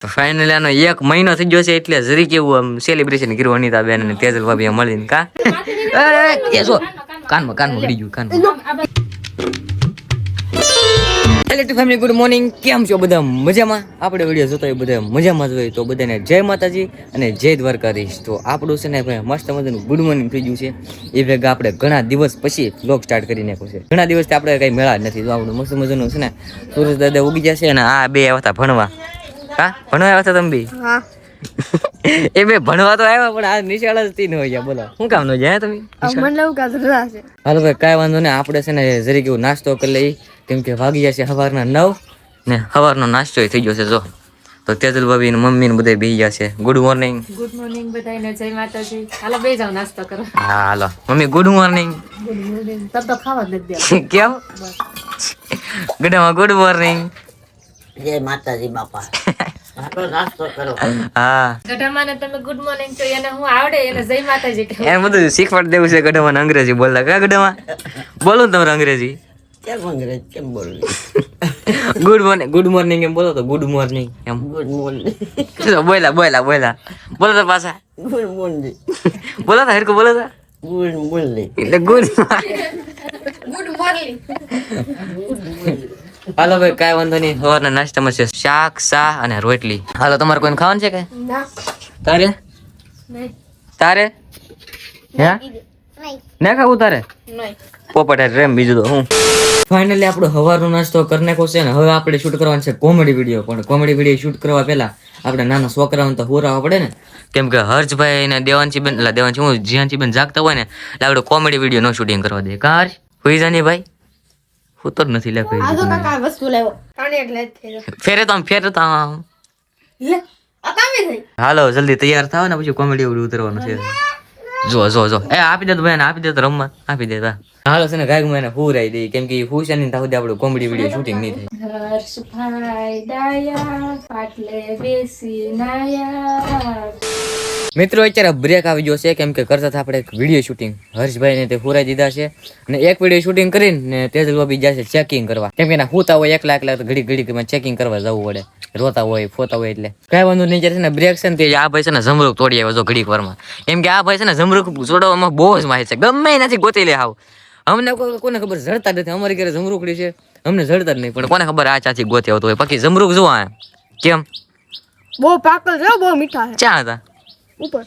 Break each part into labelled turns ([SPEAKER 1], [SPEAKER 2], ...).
[SPEAKER 1] Finally આનો 1 મહિનો થઈ ગયો છે એટલે જરી કેવું આમ સેલિબ્રેશન કર્યું અનિતા બેન અને તેજલ ભાભી મળીને કા એ જો કાનમાં પડી ગયું કાનમાં. Hello two family, good morning. કેમ છો બધા? મજામાં? આપણે વિડીયો જોતા હોય બધા મજામાં જ હોય તો બધાને જય માતાજી અને જય દ્વારકાધીશ. તો આપણું છે ને ભાઈ મસ્ત મજાનું ગુડ મોર્નિંગ થઈ ગયું છે. એ ભેગા આપણે ઘણા દિવસ પછી વ્લોગ સ્ટાર્ટ કરી નાખ્યો છે. ઘણા દિવસથી આપણે કઈ મેળા જ નથી. તો આપણું મસ્ત મજાનું છે ને સુરેશ દાદા ઉગી જશે અને આ બે આવ્યા હતા ભણવા. હા, ભણવા આવ્યા હતા તમે બે? હા. એ બે ભણવા તો આવ્યા પણ આ નિશાળ જ તીન હોય ગયા. બોલો શું કામ નો જાય તમે? હાલો ભાઈ કાંઈ વાંધો નહીં. આપણે છે ને જરી કેવું નાસ્તો કરી લઈ, કેમ કે વાગી જશે સવારના 9 ને સવારનો નાસ્તો થઈ ગયો છે. જો તો તેજલ ભાભી ને મમ્મી ને બધા બેહી ગયા છે. Good morning.
[SPEAKER 2] ગુડ મોર્નિંગ બધાને, જય માતાજી. હાલો બે જાવ નાસ્તો કરો.
[SPEAKER 1] હા હાલો mummy good morning.
[SPEAKER 2] Good morning. તબ તો ખાવા જ નથી દે.
[SPEAKER 1] કેમ? ગડામાં ગુડ મોર્નિંગ.
[SPEAKER 3] જય માતાજી બાપા. આપણો નાસ્તો કરો.
[SPEAKER 1] હા
[SPEAKER 2] ગઢામાને તમે ગુડ મોર્નિંગ તો એને હું આવડે, એને જય માતાજી કહે.
[SPEAKER 1] એ બધું શીખવાડ દેવું છે ગડામાં અંગ્રેજી બોલતા. કા ગડામાં બોલો ને તમારે અંગ્રેજી?
[SPEAKER 3] કેમ અંગ્રેજ કેમ બોલવી?
[SPEAKER 1] ગુડ મોર્નિંગ એમ બોલો તો ગુડ મોર્નિંગ એમ
[SPEAKER 3] ગુડ મોર્નિંગ.
[SPEAKER 1] બોલા બોલો તો પાછા
[SPEAKER 3] ગુડ મોર્નિંગ.
[SPEAKER 1] બોલો તો હરકો બોલો તો
[SPEAKER 3] ગુડ મોર્નિંગ.
[SPEAKER 1] એટલે ગુડ
[SPEAKER 2] મોર્નિંગ.
[SPEAKER 1] હાલો ભાઈ કાંઈ વાંધો નહીં. સવારના નાસ્તામાં છે શાક, શાહ અને રોટલી. હાલો તમારે કોઈને ખાવાનું છે કે?
[SPEAKER 2] ના
[SPEAKER 1] તારે
[SPEAKER 2] નહીં
[SPEAKER 1] તારે હે ના ખાવું તારે?
[SPEAKER 2] નહીં.
[SPEAKER 1] પોપટ રેમ બીજું તો હું. ફાઇનલી આપણો સવારનો નાસ્તો કરી નાખ્યો છે ને હવે આપણે શૂટ કરવાનું છે કોમેડી વિડીયો. પણ કોમેડી વિડીયો શૂટ કરવા પહેલા આપણે નાના છોકરાઓને તો હોરાવા પડે ને, કેમ કે હર્ષભાઈ ને દેવાંશી બેન એટલે દેવાંશી હું જીયાંશી બેન જાગતા હોય ને એટલે આપણે કોમેડી વિડીયો નો શૂટિંગ કરવા દે. કા હર્ષ હોઈ જાની ભાઈ? હું તો નથી લે કોઈ.
[SPEAKER 2] આ તો કાકા વસ્તુ લેવો. કાને એટલે જ થઈ ગયો.
[SPEAKER 1] ફેરે તો આમ.
[SPEAKER 2] લે આ કામે થઈ.
[SPEAKER 1] હાલો જલ્દી તૈયાર થાવ ને પછી કોમેડી વિડીયો ઉતરવાનો છે. જો એ આપી દે તો ભાઈ આપી દે તો રમવા આપી દેતા. હાલો છે ને ગાય મને હુરાઈ દે, કેમ કે હુશે ને ત્યાં સુધી આપણું કોમેડી વિડીયો શૂટિંગ નહીં થાય.
[SPEAKER 2] હર્ષભાઈ ડાયા પાટલે બેસી નાયા.
[SPEAKER 1] મિત્રો અત્યારે બ્રેક આવી ગયો છે, કેમ કે કરતા હતા આપણે એક વિડીયો શૂટિંગ. હર્ષભાઈ ને તે હુરાઈ દીધા છે અને એક વિડીયો શૂટિંગ કરીને તેજલ ભાભી જશે ચેકિંગ કરવા, કેમ કે હુતા હોય એકલા ઘડી ચેકિંગ કરવા જવું પડે. રોતા હોય ફોતા હોય એટલે કઈ વાંધો નહીં. જયારે છે ને બ્રેક છે ને તે આ ભાઈ છે ને જમરૂક તોડી આવ્યો ઘડીક વારમાં, કેમ કે આ ભાઈ છે ને જમરૂક છોડવામાં બહુ જ માહિતી છે. ગમે નથી ગોતી લે આવ. અમને કોને ખબર જડતા નથી. અમારી ઘરે જમરૂકડી છે અમને જડતા જ નહીં, પણ કોને ખબર આ ચાચી ગોતી આવતો હોય. બાકી જમરૂક જોવા કેમ
[SPEAKER 2] બહુ પાકલ છે, બહુ મીઠા છે.
[SPEAKER 1] ક્યાં હતા
[SPEAKER 2] ઉપર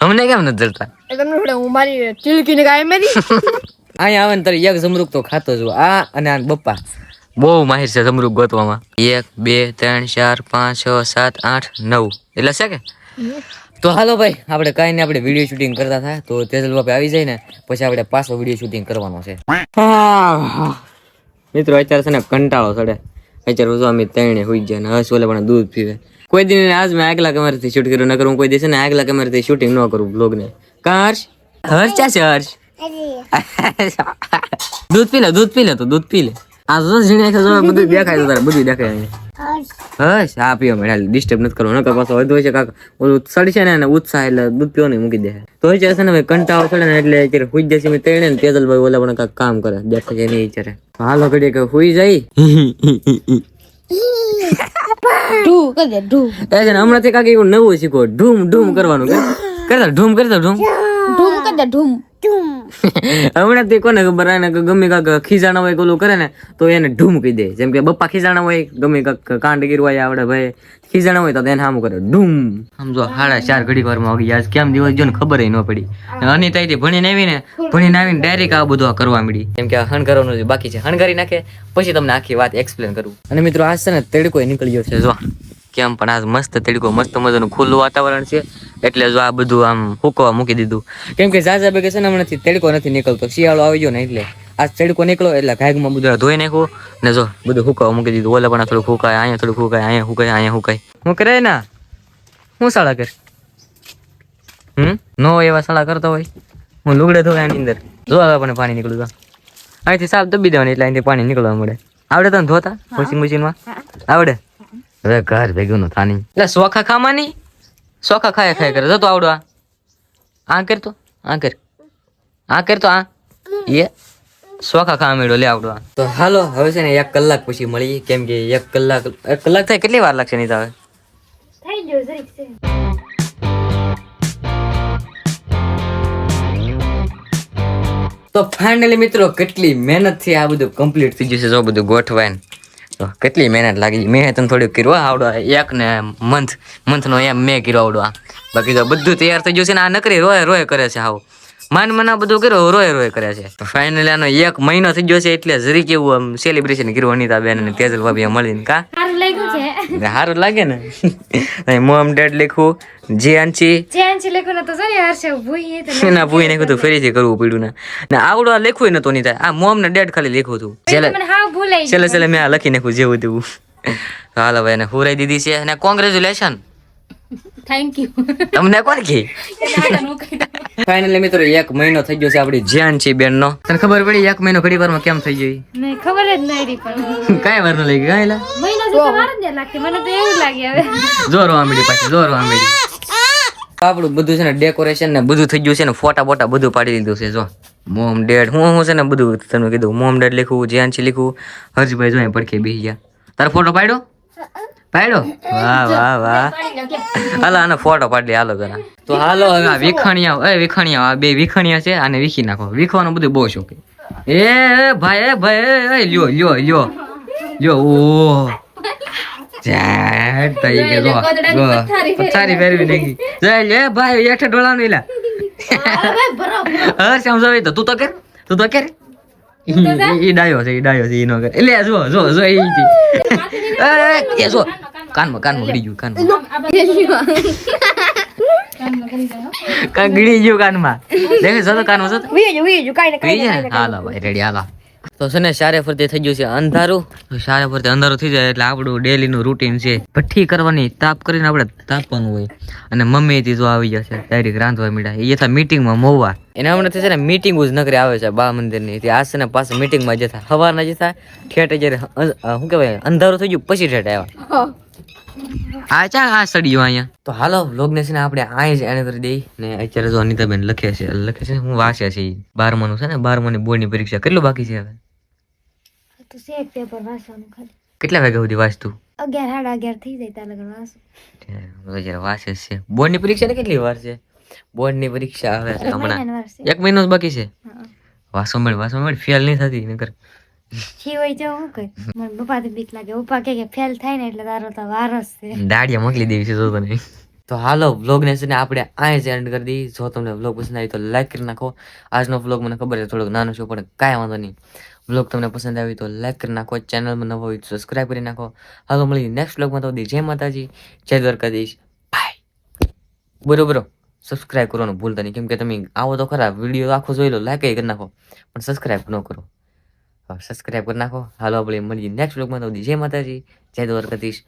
[SPEAKER 1] અમને કેમ નથી જડતા?
[SPEAKER 2] એ તમને થોડે હું મારી ચીલકીને ગાય મેરી.
[SPEAKER 1] અહીંયા આવે ને તારે એક જમરૂક તો ખાતો જો. આ અને આ બપ્પા બહુ માહિર છે જમરૂક ગોતવામાં. 1 2 3 4 5 6 7 8 9 એટલે છે કે. તો હાલો ભાઈ આપણે કાંઈ નહીં, આપણે વિડીયો શૂટિંગ કરતા થાય તો તેજલ બાપે આવી જાય ને પછી આપણે પાછો વિડીયો શૂટિંગ કરવાનો છે. મિત્રો અત્યારે છે ને કંટાળો ચડે. અત્યારે જો અમે ત્રણે હોઈ ગયા ને હસ ઓલે પણ દૂધ પીવે. કોઈ દિન આજ મેં આગલા કેમેરાથી શૂટ કર્યું ન કરું, કોઈ દિવસ ને આગલા કેમેરાથી શૂટિંગ ન કરું બ્લોગ ને. કા હર્ષ છે હર્ષ દૂધ પી લે તો દૂધ પી લે. આ જો ઝીણે જો બધું દેખાય તો તારે બધું દેખાય. હર્ષ હા પીવા મેળા ડિસ્ટર્બ નથી કરવો નકર પાછો વધુ હોય છે કાક ઓલું સડશે ને ઉત્સાહ એટલે દૂધ પીવો ને મૂકી દે. તો હોય છે ને ભાઈ કંટાળો ચડે ને એટલે અત્યારે હુઈ જશે મેં તેણે ને તેજલભાઈ ઓલા પણ કાંક કામ કરે દેખાય છે નહીં અત્યારે. હાલો ઘડી કે હુઈ જાય. હમણાંથી કાંક એવું નવું શીખો, ઢૂમ કરવાનું કરતા ઢૂમ હમણાં તે કોને ખબર આને ગમે કાંક ખીજાણા હોય ઓલું કરે ને તો એને ઢૂમ કહી દે. જેમ કે બપ્પા ખીજાણા હોય ગમે કાંક કાંડ ગીર હોય આવડે ભાઈ ખીજાણા હોય તો એને સામું કરે ઢૂમ. સમજો 4:30 ઘડી વારમાં વાગી આજ કેમ દિવસ જો ને ખબર ન પડી. અનિતા ભણીને આવીને ડાયરેક્ટ આ બધું કરવા મળી, કેમ કે હણ કરવાનું બાકી છે. હણ કરી નાખે પછી તમને આખી વાત એક્સપ્લેન કરું. અને મિત્રો આજ છે ને તડકો નીકળી ગયો છે જો કેમ પણ આજ મસ્ત તડકો મસ્ત મજાનું ખુલ્લું વાતાવરણ છે એટલે જો આ બધું આમ હુકવા મૂકી દીધું, કેમ કે ઝાઝા ભેગે છે ને હમણાંથી તડકો નથી નીકળતો. શિયાળો આવી ગયો ને એટલે આજ તડકો નીકળો એટલે ઘાગમાં બધું ધોઈ નાખ્યું ને જો બધું હુકવા મૂકી દીધું. ઓલા પણ થોડું હુકાય, અહીંયા થોડું હુકાય, અહીંયા હુકાય. હું કરે ના હું શાળા કર નો એવા શાળા કરતો હોય હું લુગડે ધોય આની અંદર જો પણ પાણી નીકળ્યું તો અહીંથી સાફ દબી દેવાની એટલે અહીંથી પાણી નીકળવા મળે. આવડે તને ધોતા વોશિંગ મશીનમાં આવડે? હવે ઘર ભેગું નું થાની એટલે સોખા ખાવાની સોખા ખાય કરે જતો આવડો. આ કરતો આ એ સોખા ખાવા મળ્યો લે આવડો. તો હાલો હવે છે ને 1 કલાક પછી મળીએ, કેમ કે 1 કલાક થાય કેટલી વાર લાગશે નહીં? હવે
[SPEAKER 2] થઈ ગયો જરીક છે.
[SPEAKER 1] તો ફાઇનલી મિત્રો કેટલી મહેનત થી આ બધું કમ્પ્લીટ થઈ જશે. જો બધું ગોઠવાય તો કેટલી મહેનત લાગી. મેં તને થોડુંક કર્યું આવડો એક ને મંથ નો એમ મેં કર્યો આવડો. બાકી તો બધું તૈયાર થઈ ગયું છે ને આ નકરી રોય કરે છે. આવું માન બધું કર્યો રોય કરે છે. તો ફાઇનલી આનો 1 મહિનો થઈ ગયો છે એટલે જરી કેવું આમ સેલિબ્રેશન કર્યું અનિતા બેન અને તેજલ ભાભી મળીને. કા
[SPEAKER 2] સારું લાગ્યું છે.
[SPEAKER 1] સારું લાગે ને. મોમ ડેડ લખ્યું જે આંચી
[SPEAKER 2] લેખો ને તો જો ને હર્ષ ભૂઈ તો
[SPEAKER 1] ના ભૂઈ નાખ્યું હતું ફરીથી કરવું પડ્યું ને. ને આવડો લખ્યું નતો નહીં થાય. આ મોમ ને ડેડ ખાલી લખ્યું હતું.
[SPEAKER 2] મને હાવ ભૂલાઈ
[SPEAKER 1] છેલ્લે મેં આ લખી નાખ્યું જેવું તેવું. હાલો ભાઈ ને હુરાઈ દીધી છે અને કોંગ્રેચ્યુલેશન.
[SPEAKER 2] Thank you.
[SPEAKER 1] તમને કોણ કે ફાઇનલી મિત્રો 1 મહિનો થઈ ગયો છે આપડી જ્યાંચી બેન નો. તને ખબર પડી 1 મહિનો ઘડી વારમાં કેમ થઈ ગઈ?
[SPEAKER 2] નહીં ખબર જ નહીં રહી પણ
[SPEAKER 1] કાઈ વાર ન લાગી કાઈલા
[SPEAKER 2] મહિના તો વાર જ ન લાગતી. મને તો એવું લાગે હવે
[SPEAKER 1] જોરો આંબડી પાછી જોરો આંબડી. આપણું બધું છે ને ડેકોરેશન ને બધું થઈ ગયું છે ને ફોટા બોટા બધું પાડી લીધું છે. જો મોમ ડેડ હું છે ને બધું તમને કીધું. મોમ ડેડ લખ્યું જ્યાંચી લખ્યું. હર્ષભાઈ જો પડખે બેસી ગયા. તારો ફોટો પાડ્યો? વાહ હાલો આનો ફોટો પાડી હાલો જરા. તો હાલો હવે આ વિખાણિયા આ બે વિખાણિયા છે આને વીખી નાખો. વીખવાનું બધું બહુ શોખ. ભાઈ લ્યો ઓ જાડ તઈ કે જો પથારી ફેરવી નાખી. જય લે ભાઈ એઠે ડોળા નું ઈલા. હર સમજાવી તો તું તો કર ઈ ડાયો છે ઈ નો કર. એટલે જો ઈ એ જો કાનમાં ગડી ગયું ગડી ગયું કાનમાં. દેખે જો કાનમાં જો હાલો ભાઈ રેડી હાલો. તો છે ને સારે ફરતે થઈ ગયું છે અંધારું. તો સારે ફરતે અંધારું થઈ જાય એટલે આપણું ડેલી નું રૂટીન છે ભઠ્ઠી કરવાની. તાપ કરીને આપણે તાપવાનું હોય. અને મમ્મી થી જો આવી જશે ડાયરેક્ટ રાંધવા મીડા. એ હતા મીટિંગ માં મોવા એના હમણાં છે ને મીટિંગ જ નકરી આવે છે બા મંદિર ની. આ છે ને પાછા મીટિંગ માં જતા સવારના જતા ઠેઠ જયારે શું કેવાય અંધારું થઈ ગયું પછી ઠેઠ આવ્યા. આ સડ્યો અહીંયા. તો હાલો વ્લોગ ને છે ને આપણે આ જ એન્ડ કરી દઈ. ને અત્યારે જો અનિતાબેન લખે છે હું વાંચ્યા છે 12માનું છે ને 12માની બોર્ડ ની પરીક્ષા. કેટલું બાકી છે હવે?
[SPEAKER 2] તો સેટ પેપર વાંચવાનું ખાલી.
[SPEAKER 1] કેટલા વાગ્યા સુધી વાંચતું?
[SPEAKER 2] 11 સાડા 11 થઈ જાય ત્યાં લગન વાંચું.
[SPEAKER 1] જયારે વાંચે છે. બોર્ડ ની પરીક્ષા ને કેટલી વાર છે? બોર્ડ ની પરીક્ષા હવે હમણાં 1 મહિનો જ બાકી છે. વાંચો મેળ ફેલ નહીં થતી નકર
[SPEAKER 2] છી હોય તો હું કઈ. મને પપ્પા તો બીક લાગે. પપ્પા કે ફેલ થાય ને એટલે તારો તો વારસ છે.
[SPEAKER 1] દાડિયા મોકલી દેવી છે જો તને. તો હાલો વ્લોગ ને છે ને આપણે આ જ એન્ડ કરી દઈએ. જો તમને વ્લોગ પસંદ આવી તો લાઈક કરી નાખો. આજનો વ્લોગ મને ખબર છે થોડોક નાનો છે પણ કાંઈ વાંધો નહીં. વ્લોગ તમને પસંદ આવી તો લાઈક કરી નાખો. ચેનલમાં નવો હોય તો સબસ્ક્રાઈબ કરી નાખો. હાલો મળી નેક્સ્ટ વ્લોગમાં. તો જય માતાજી, જય દ્વારકાધીશ, બાય. બરોબર સબસ્ક્રાઈબ કરવાનું ભૂલતા નહીં. કેમ કે તમે આવો તો ખરા વિડીયો આખો જોઈ લો લાઈક કરી નાખો પણ સબસ્ક્રાઈબ ન કરો. સબસ્ક્રાઈબ કરી નાખો. હાલો આપણે મળીએ નેક્સ્ટ વ્લોગમાં. તો જય માતાજી, જય દ્વારકાધીશ.